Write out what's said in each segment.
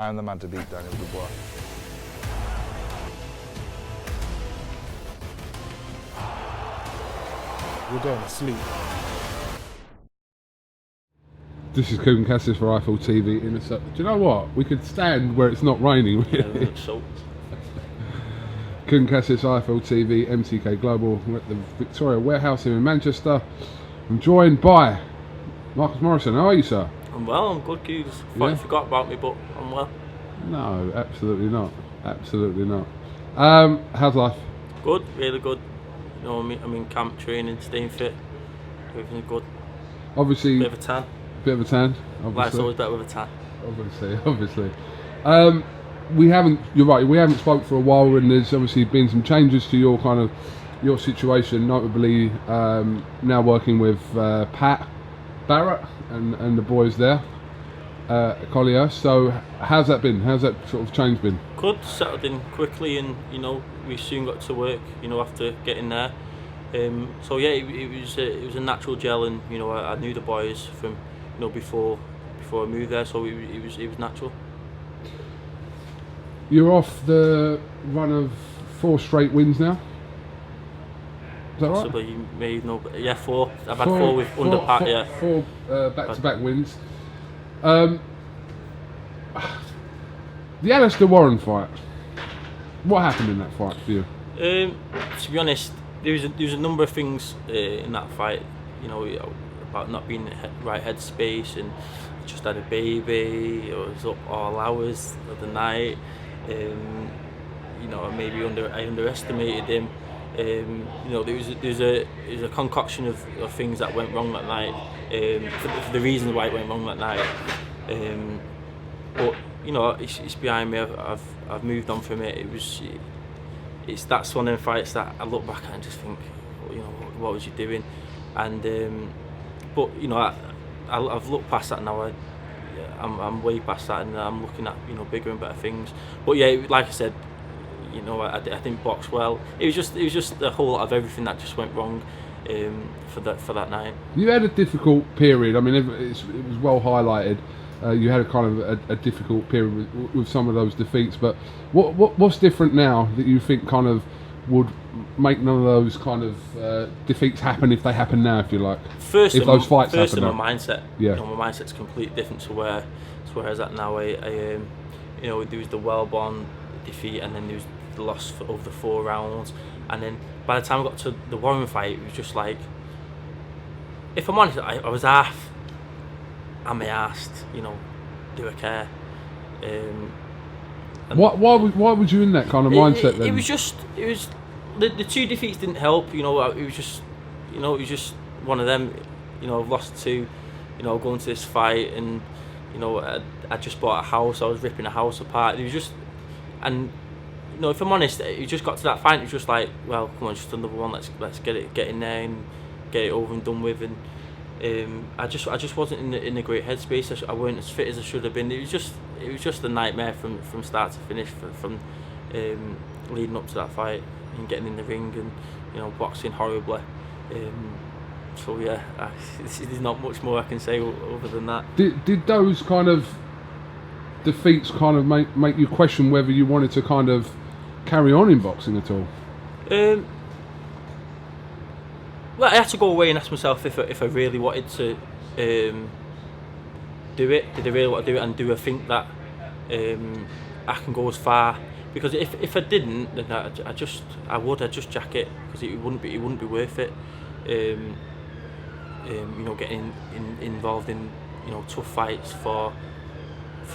I am the man to beat, Daniel Dubois. You're going to sleep. This is Kugan Cassis for Eiffel TV. Do you know what? We could stand where it's not raining. Really. Kugan Cassis, Eiffel TV, MTK Global. We're at the Victoria Warehouse here in Manchester. I'm joined by Marcus Morrison. How are you, sir? I'm well, I'm good, Hughes. Thought you forgot about me, but I'm well. No, absolutely not. Absolutely not. How's life? Good, really good. You know, I'm in camp training, staying fit. Everything's good. Obviously. Bit of a tan. Bit of a tan, obviously. Life's always better with a tan. Obviously. You're right, we haven't spoke for a while, and there's obviously been some changes to your situation, notably now working with Pat Barrett and the boys there, Collier. So how's that been? How's that sort of change been? Good, settled in quickly, and we soon got to work. After getting there. So yeah, it was a natural gel, and I knew the boys from before I moved there, so it was natural. You're off the run of 4 straight wins now. Is that Possibly, right? you may know, but yeah, 4. I've had 4 with under Pat, yeah. 4 back-to-back wins. The Alistair Warren fight. What happened in that fight for you? To be honest, there was a number of things in that fight. About not being in the right headspace, and I just had a baby. I was up all hours of the night. Maybe I underestimated him. There was a concoction of things that went wrong that night. For the reasons why it went wrong that night. But it's behind me. I've moved on from it. That's one of them fights that I look back at and just think, what was you doing? And but I've looked past that now. I'm way past that, and I'm looking at bigger and better things. But yeah, like I said, I didn't box well. It was just a whole lot of everything that just went wrong for that night. You had a difficult period. I mean, it was well highlighted. You had a kind of a difficult period with some of those defeats. But what's different now that you think kind of would make none of those kind of defeats happen if they happen now, if you like? First, if those fights happen my now. mindset. Yeah. My mindset's completely different to where I was at now. There was the Wellborn defeat, and then there was the loss of the 4 rounds, and then by the time I got to the Warren fight, it was just like, if I'm honest, I was half. Am I asked? Do I care? Why was you in that kind of mindset then? It was the 2 defeats didn't help. It was just one of them. I've lost 2. Going to this fight, and I just bought a house. I was ripping a house apart. It was just, and if I'm honest, it just got to that fight. It was just like, well, come on, just another one. Let's get in there and get it over and done with. And I just wasn't in a great headspace. I weren't as fit as I should have been. It was just a nightmare from start to finish, from leading up to that fight and getting in the ring and boxing horribly. So yeah, there's not much more I can say other than that. Did those kind of defeats kind of make you question whether you wanted to kind of carry on in boxing at all? Well, I had to go away and ask myself if I really wanted to do it. Did I really want to do it, and do I think that I can go as far? Because if I didn't, then I'd just jack it, because it wouldn't be worth it. Getting involved in tough fights for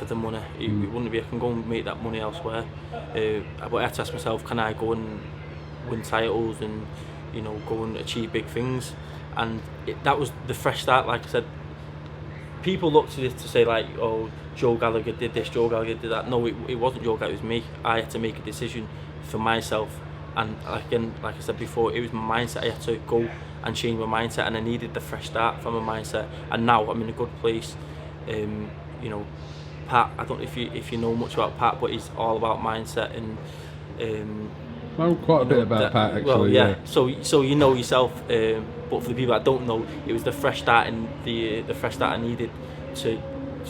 the money. It wouldn't be. I can go and make that money elsewhere. But I had to ask myself, can I go and win titles and go and achieve big things? And that was the fresh start. Like I said, people look to this to say like, oh, Joe Gallagher did this, Joe Gallagher did that. No, it wasn't Joe Gallagher, it was me. I had to make a decision for myself, and again, like I said before, it was my mindset. I had to go and change my mindset, and I needed the fresh start from my mindset. And now I'm in a good place. Pat, I don't know if you know much about Pat, but he's all about mindset, and I know quite a bit about Pat, actually. Well, yeah. So you know yourself, but for the people that don't know, it was the fresh start, and the fresh start I needed to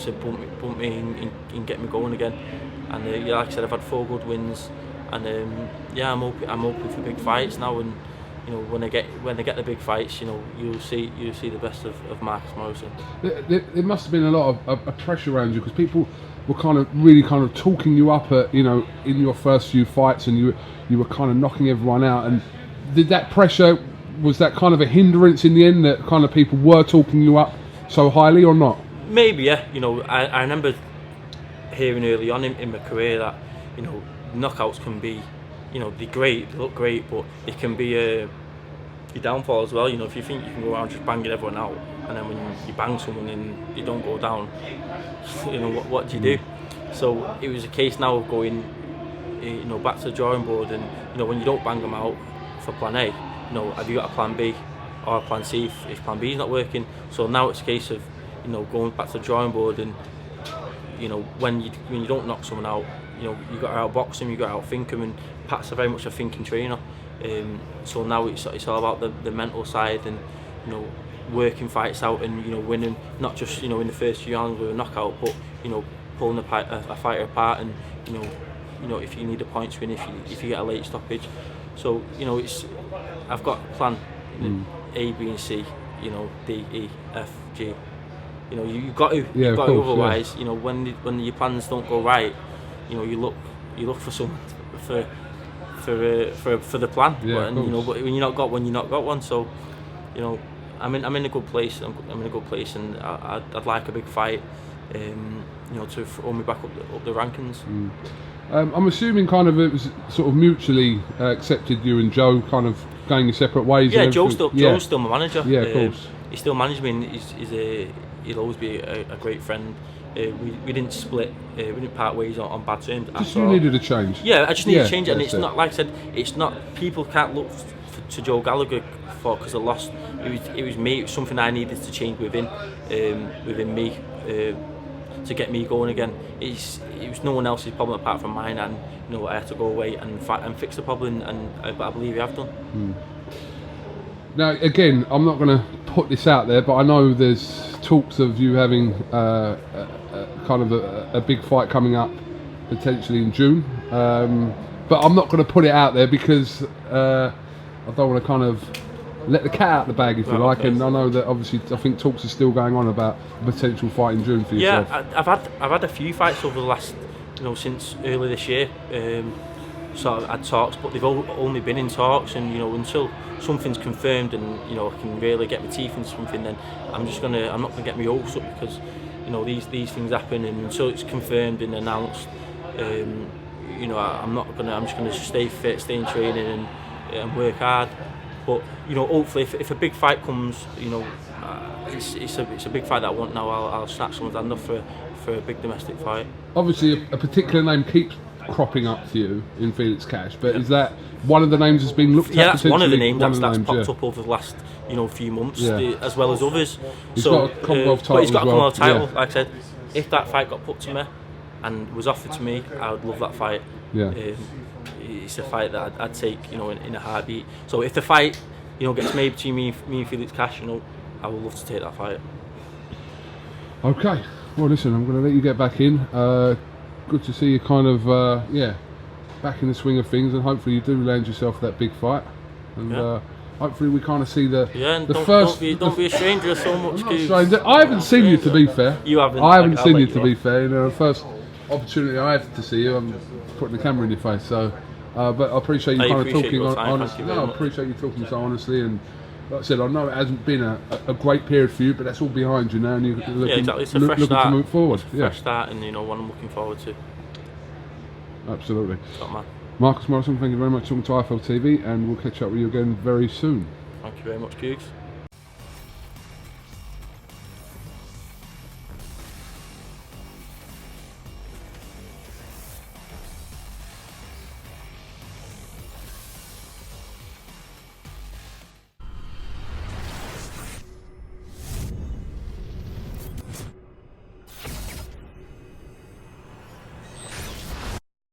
to bump me and get me going again. And yeah, like I said, I've had 4 good wins, and yeah, I'm hoping for big fights now. And you know, when they get the big fights, you know, you'll see the best of Marcus Morrison. There must have been a lot of pressure around you, because people were really talking you up at, you know, in your first few fights, and you were kind of knocking everyone out. And did that pressure, was that kind of a hindrance in the end, that kind of people were talking you up so highly, or not? Maybe, yeah. You know, I remember hearing early on in my career that, you know, knockouts can be, you know, they're great, they look great, but it can be your downfall as well. You know, if you think you can go around just banging everyone out, and then when you bang someone and you don't go down, you know, what do you do? So it was a case now of going, you know, back to the drawing board, and you know, when you don't bang them out for plan A, you know, have you got a plan B or a plan C if plan B is not working? So now it's a case of, you know, going back to the drawing board, and you know, when you don't knock someone out, you know, you got to outbox them, you got to outthink them, and Pat's very much a thinking trainer. So now it's all about the mental side, and you know, working fights out, and you know, winning, not just, you know, in the first few rounds with a knockout, but you know, pulling a fighter apart, and you know, if you need a points win, if you get a late stoppage. So you know, I've got a plan, A, B, and C. You know, D, E, F, G. You know, you've got to. Yeah, you've got course, to. Otherwise, you know, when your plans don't go right, you know, you look for some for the plan. Yeah, and you know, but when you're not got one. So, you know, I'm in a good place. I'm in a good place, and I'd like a big fight. You know, to throw me back up the rankings. I'm assuming kind of it was sort of mutually accepted, you and Joe kind of going your separate ways. Yeah, Joe's still my manager. Yeah, of course. He still manages me, and he'll always be a great friend. We didn't split, we didn't part ways on bad terms. Just you needed a change. Yeah, I just needed a change, and it's not, like I said, it's not, people can't look to Joe Gallagher for because I lost. It was me. It was something I needed to change within me to get me going again. It was no one else's problem apart from mine, and you know, I had to go away and fix the problem, and I believe you have done. Now, again, I'm not going to put this out there, but I know there's talks of you having kind of a big fight coming up potentially in June. But I'm not going to put it out there because I don't want to kind of let the cat out the bag, if you like. And I know that obviously I think talks are still going on about a potential fight in June for yourself. Yeah, I've had a few fights over the last, you know, since early this year. So I've had talks, but they've only been in talks, and you know, until something's confirmed and you know, I can really get my teeth into something, then I'm not gonna get my hopes up, because you know, these things happen, and until it's confirmed and announced, you know, I'm just gonna stay fit, stay in training, and work hard. But you know, hopefully, if a big fight comes, you know, it's a big fight that I want now. I'll snatch someone's hand off for a big domestic fight. Obviously, a particular name keeps cropping up for you in Felix Cash, but is that one of the names that's been looked at? Yeah, that's one of the names that's popped up over the last, you know, few months, as well as others. He's got a Commonwealth title. But he's got a Commonwealth title. Yeah. Like I said, if that fight got put to me and was offered to me, I would love that fight. Yeah. It's a fight that I'd take, you know, in a heartbeat. So if the fight, you know, gets made between me and Felix Cash, you know, I would love to take that fight. Okay. Well, listen, I'm going to let you get back in. Good to see you kind of, back in the swing of things, and hopefully you do land yourself that big fight. And hopefully we kind of see the first. Don't be a stranger so much. I haven't seen you, to be fair. You haven't. I haven't seen you, to be fair. You know, the first opportunity I had to see you, I'm putting the camera in your face. So, but I appreciate you kind of talking honestly. No, I appreciate you talking so honestly, and like I said, I know it hasn't been a great period for you, but that's all behind you now, and you're looking, exactly. It's a fresh start. To move forward. Fresh start, and you know, one I'm looking forward to. Absolutely. Top man. Marcus Morrison, thank you very much for talking to IFL TV, and we'll catch up with you again very soon. Thank you very much, Googs.